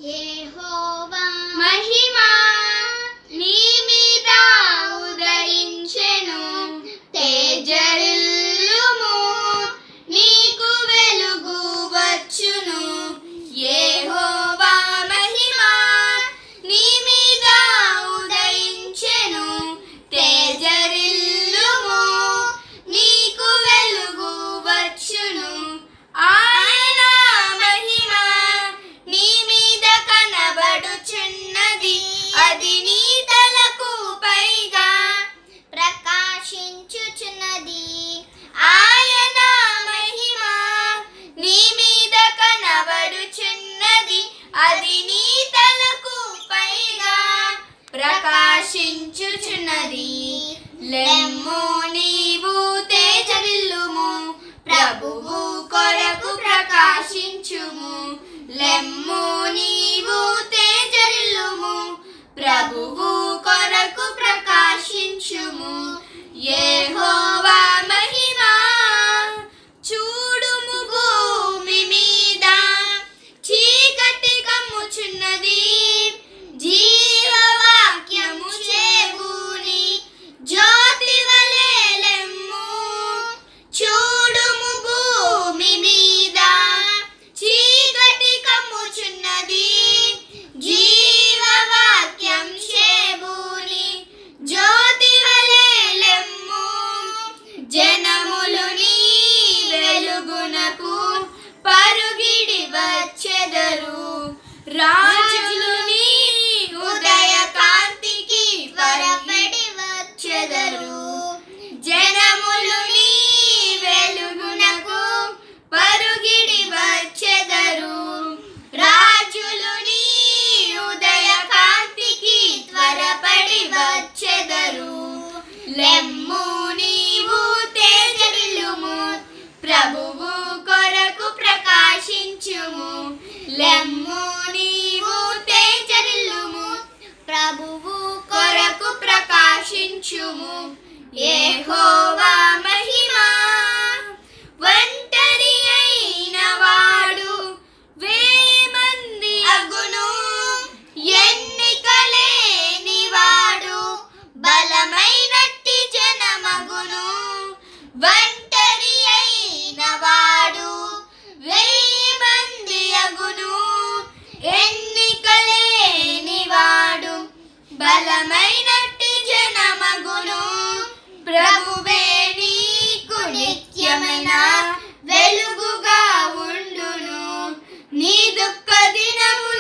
యెహోవా మహిమా నీ మీద ఉదయించెను, తేజరిల్లుము నీకు వెలుగు వచ్చును. యెహోవా మహిమా నీ మీద ఉదయించెను, తేజరిల్లుము నీకు వెలుగు వచ్చును. ఆయన మహిమ నీ మీద కనబడుచున్నది, అది నీ తలకు పైగా ప్రకాశించుచున్నది. ఆయన మహిమ నీ మీద కనబడుచున్నది, అది నీ తలకు పైగా ప్రకాశించుచున్నది. లెమ్ము నీవు తేజరిల్లుము, ప్రభువు కొరకు ప్రకాశించుము. లెమ్ము నీవు తేజరిల్లుము, ప్రభువు కొరకు ప్రకాశించుము. యెహోవా మహిమా చూడుము భూమి మీద, చీకటి కమ్ముచున్నది. జీవవాక్యము చేబూని జ్యోతి వలె లెమ్ము. చూడుము భూమి మీద, చీకటి కమ్ముచున్నది. జీవవాక్యం చేబూని జ్యోతి వలె లెమ్ము. జనములు నీ వెలుగునకు పరుగిడి వచ్చెదరు, రాజులు నీ ఉదయ కాంతికి త్వరపడి వచ్చెదరు. జనములు నీ వెలుగునకు పరుగిడి వచ్చెదరు, రాజులు నీ ఉదయ కాంతికి త్వరపడి వచ్చెదరు. లెమ్ము నీవు తేజరిల్లుము, ప్రభువు కొరకు ప్రకాశించుము. లెమ్ము నీవు తేజరిల్లుము, ప్రభువు కొరకు ప్రకాశించుము. యెహోవా మహిమా ఒంటరి అయిన వాడు 1000 మంది అగును, ఎన్నిక లేని వాడు బలమైనట్టి జనమగును. ఒంటరి అయిన వాడు 1000 మంది అగును, ఎన్నిక లేని వాడు బలమైన